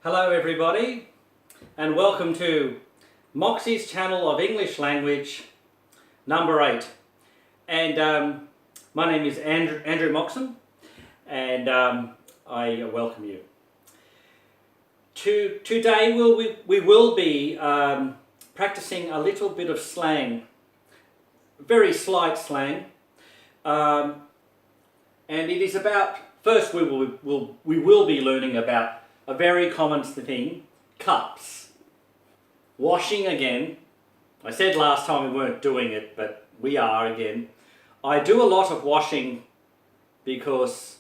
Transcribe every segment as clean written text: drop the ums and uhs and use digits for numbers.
Hello everybody and welcome to Moxie's channel of English language number 8, and my name is Andrew Moxon, and I welcome you. Today we will be practicing a little bit of slang, very slight slang, and it is about, first we will be learning about a very common thing, cups. Washing again. I said last time we weren't doing it, but we are again. I do a lot of washing because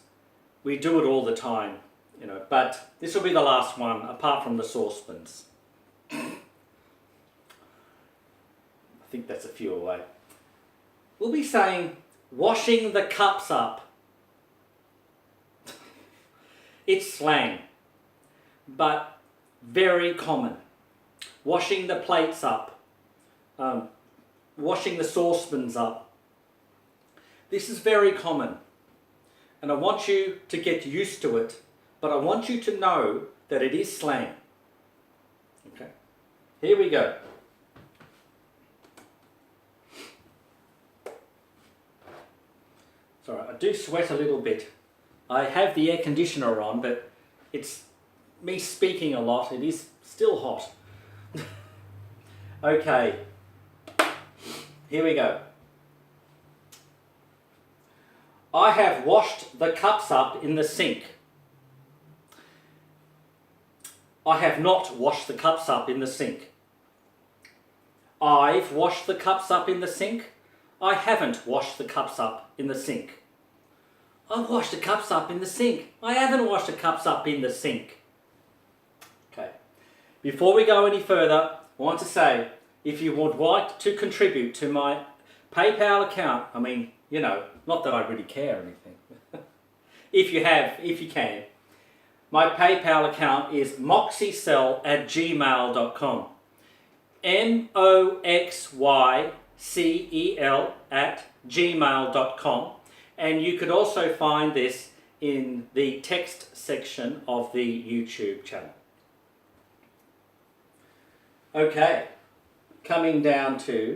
we do it all the time, you know, but this will be the last one, apart from the saucepans. I think that's a few away. We'll be saying, washing the cups up. It's slang, but very common. Washing the plates up, washing the saucepans up. This is very common, and I want you to get used to it, but I want you to know that it is slang. Okay, here we go. Sorry, I do sweat a little bit. I have the air conditioner on, but it's me speaking a lot. It is still hot. Okay, here we go. I have washed the cups up in the sink. I have not washed the cups up in the sink. I've washed the cups up in the sink. I haven't washed the cups up in the sink. I've washed the cups up in the sink. I haven't washed the cups up in the sink. Okay. Before we go any further, I want to say, if you would like to contribute to my PayPal account, I mean, you know, not that I really care or anything. if you can, my PayPal account is moxiecell@gmail.com. moxycel@gmail.com. And you could also find this in the text section of the YouTube channel. Okay, coming down to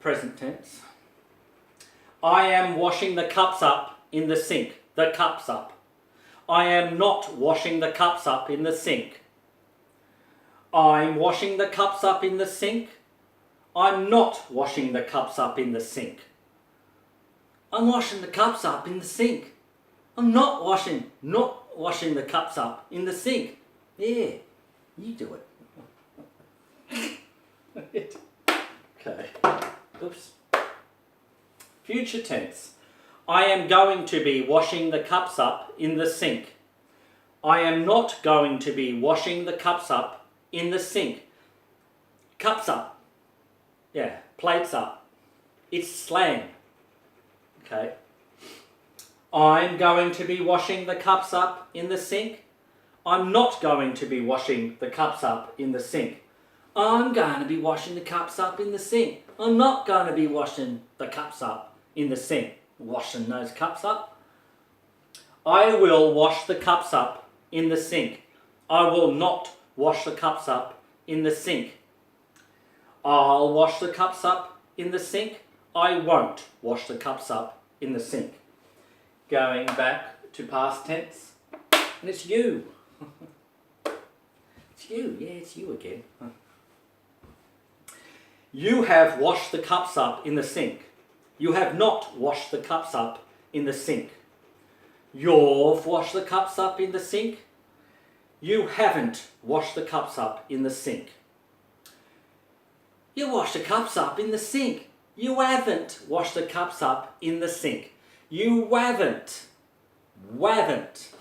present tense. I am washing the cups up in the sink. The cups up. I am not washing the cups up in the sink. I'm washing the cups up in the sink. I'm not washing the cups up in the sink. I'm washing the cups up in the sink. I'm not washing the cups up in the sink. Yeah, you do it. Okay. Oops. Future tense. I am going to be washing the cups up in the sink. I am not going to be washing the cups up in the sink. Cups up. Yeah, plates up. It's slang. Okay. I'm going to be washing the cups up in the sink. I'm not going to be washing the cups up in the sink. I'm going to be washing the cups up in the sink. I'm not going to be washing the cups up in the sink. Washing those cups up. I will wash the cups up in the sink. I will not wash the cups up in the sink. I'll wash the cups up in the sink. I won't wash the cups up in the sink. Going back to past tense. And it's you. It's you. Yeah, it's you again. You have washed the cups up in the sink. You have not washed the cups up in the sink. You've washed the cups up in the sink. You haven't washed the cups up in the sink. You washed the cups up in the sink. You haven't washed the cups up in the sink. You haven't. Haven't.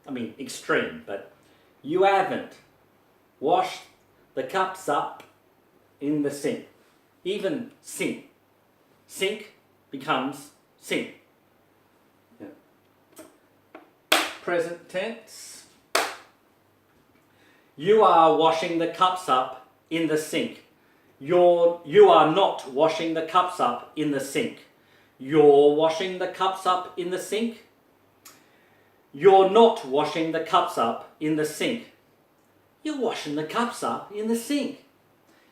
I mean, extreme, but you haven't washed the cups up in the sink. Even sink. Sink becomes sink. Yeah. Present tense. You are washing the cups up in the sink. You are not washing the cups up in the sink. You're washing the cups up in the sink. You're not washing the cups up in the sink. You're washing the cups up in the sink.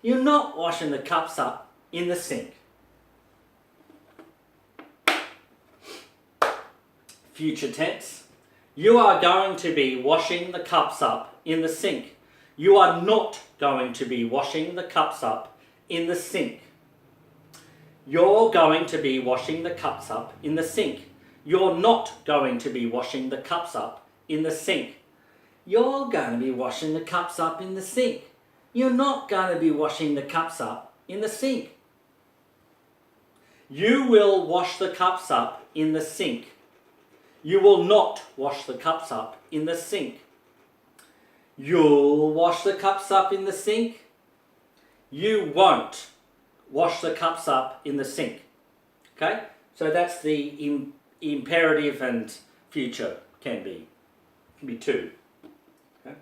You're not washing the cups up in the sink. Future tense. You are going to be washing the cups up in the sink. You are not going to be washing the cups up in the sink. You're going to be washing the cups up in the sink. You're not going to be washing the cups up in the sink. You're going to be washing the cups up in the sink. You're not going to be washing the cups up in the sink. You will wash the cups up in the sink. You will not wash the cups up in the sink. You'll wash the cups up in the sink. You won't wash the cups up in the sink. Okay? So that's the imperative and future can be two. Okay?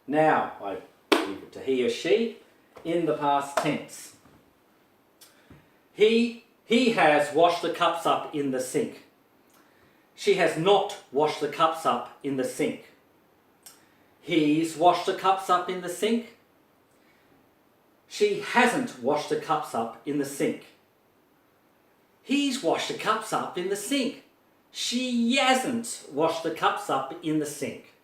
Now I leave it to he or she in the past tense. He has washed the cups up in the sink. She has not washed the cups up in the sink. He's washed the cups up in the sink. She hasn't washed the cups up in the sink. He's washed the cups up in the sink. She hasn't washed the cups up in the sink.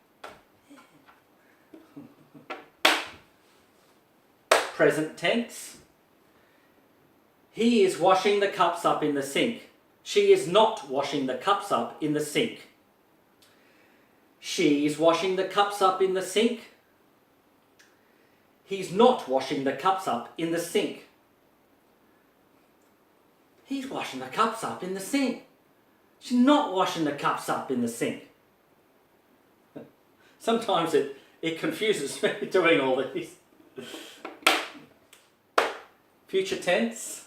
Present tense. He is washing the cups up in the sink. She is not washing the cups up in the sink. She's washing the cups up in the sink. He's not washing the cups up in the sink. He's washing the cups up in the sink. She's not washing the cups up in the sink. Sometimes it confuses me doing all these. Future tense.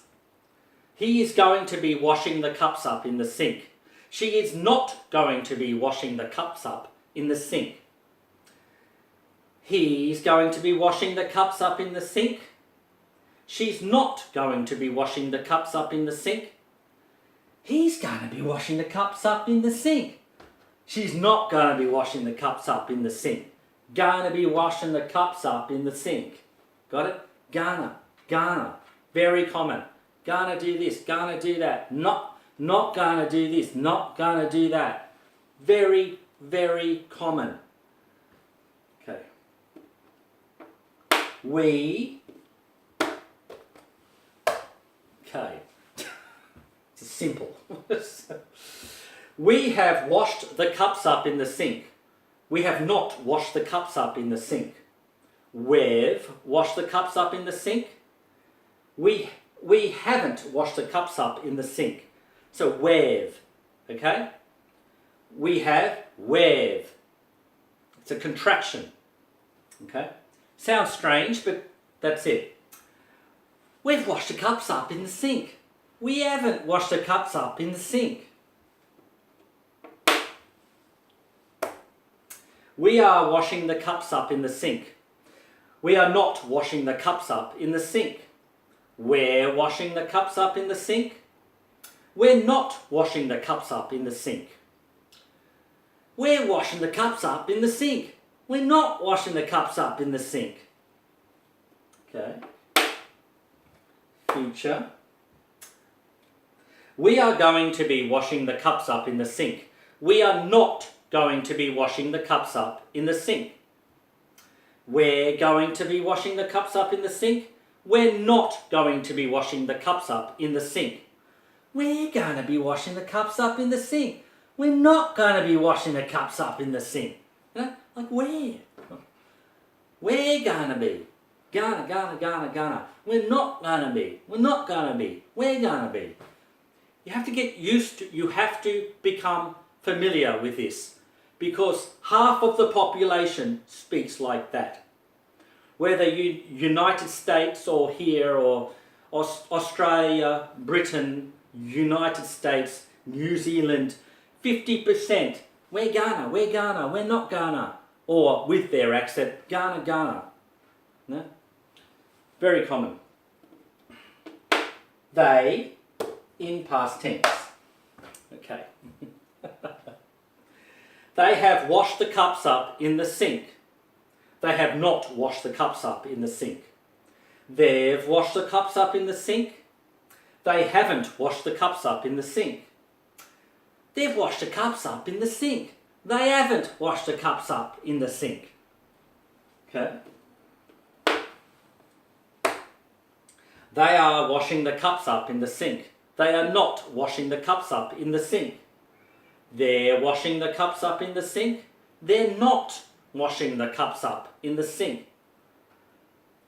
He is going to be washing the cups up in the sink. She is not going to be washing the cups up in the sink. He's going to be washing the cups up in the sink. She's not going to be washing the cups up in the sink. He's going to be washing the cups up in the sink. She's not going to be washing the cups up in the sink. Going to be washing the cups up in the sink. Got it? Gonna. Very common. Gonna do this, gonna do that. Not gonna do this, not gonna do that. Very, very common. Okay. Okay. It's simple. We have washed the cups up in the sink. We have not washed the cups up in the sink. We've washed the cups up in the sink. We haven't washed the cups up in the sink. So we've, okay? We have, we've. It's a contraction, okay? Sounds strange, but that's it. We've washed the cups up in the sink. We haven't washed the cups up in the sink. We are washing the cups up in the sink. We are not washing the cups up in the sink. We're washing the cups up in the sink. We're not washing the cups up in the sink. We're washing the cups up in the sink. We're not washing the cups up in the sink. Okay. Future. We are going to be washing the cups up in the sink. We are not going to be washing the cups up in the sink. We're going to be washing the cups up in the sink. We're not going to be washing the cups up in the sink. We're going to be washing the cups up in the sink. We're not going to be washing the cups up in the sink. You know? Like where? We're going to be. Gonna. We're not going to be. We're not going to be. We're going to be. You have to get used to, you have to become familiar with this. Because half of the population speaks like that. Whether you United States or here or Australia, Britain, United States, New Zealand, 50%, we're gonna, we're not gonna. Or with their accent, gonna. No? Very common. They in past tense. Okay. They have washed the cups up in the sink. They have not washed the cups up in the sink. They've washed the cups up in the sink. They haven't washed the cups up in the sink. They've washed the cups up in the sink. They haven't washed the cups up in the sink. Okay? They are washing the cups up in the sink. They are not washing the cups up in the sink. They're washing the cups up in the sink. They're not washing the cups up in the sink.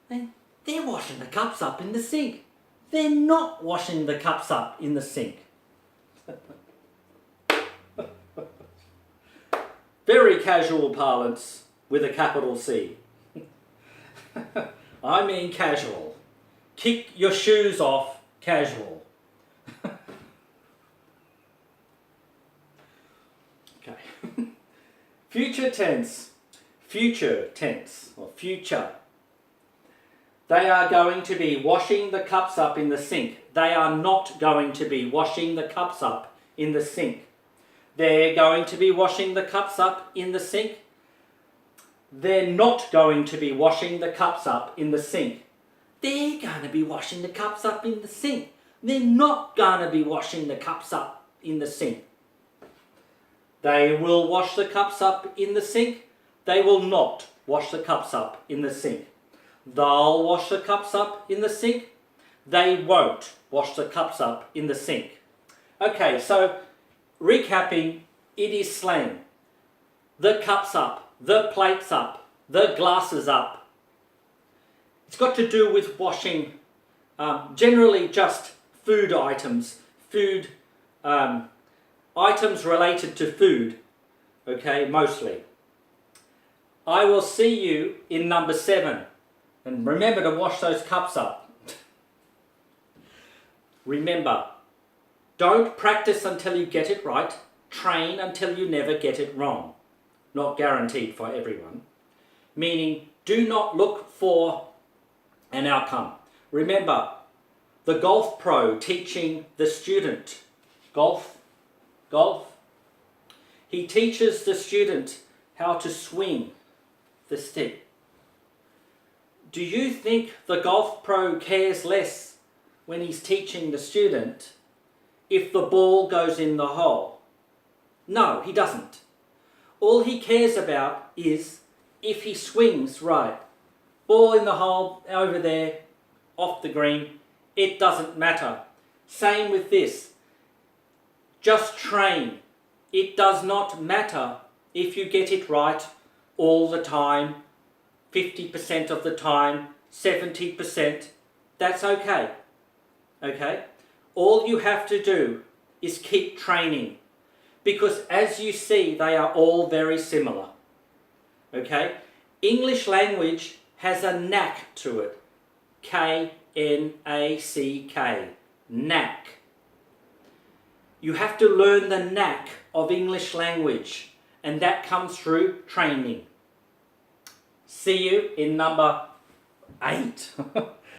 They're washing the cups up in the sink. They're not washing the cups up in the sink. Very casual parlance with a capital C. I mean casual. Kick your shoes off, casual. Okay. Future tense. Future tense or future. They are going to be washing the cups up in the sink. They are not going to be washing the cups up in the sink. They're going to be washing the cups up in the sink. They're not going to be washing the cups up in the sink. They're going to be washing the cups up in the sink. They're not going to be washing the cups up in the sink. They will wash the cups up in the sink. They will not wash the cups up in the sink. They'll wash the cups up in the sink. They won't wash the cups up in the sink. Okay, so recapping, it is slang. The cup's up, the plate's up, the glasses up. It's got to do with washing, generally just food items, items related to food, okay, mostly. I will see you in number 7. And remember to wash those cups up. Remember, don't practice until you get it right. Train until you never get it wrong. Not guaranteed for everyone. Meaning, do not look for an outcome. Remember, the golf pro teaching the student. Golf. He teaches the student how to swing the stick. Do you think the golf pro cares less when he's teaching the student if the ball goes in the hole? No, he doesn't. All he cares about is if he swings right. Ball in the hole, over there, off the green, it doesn't matter. Same with this. Just train. It does not matter if you get it right all the time, 50% of the time, 70%, that's okay. Okay? All you have to do is keep training. Because as you see, they are all very similar. Okay? English language has a knack to it. K-N-A-C-K. Knack. You have to learn the knack of English language. And that comes through training. See you in number 8.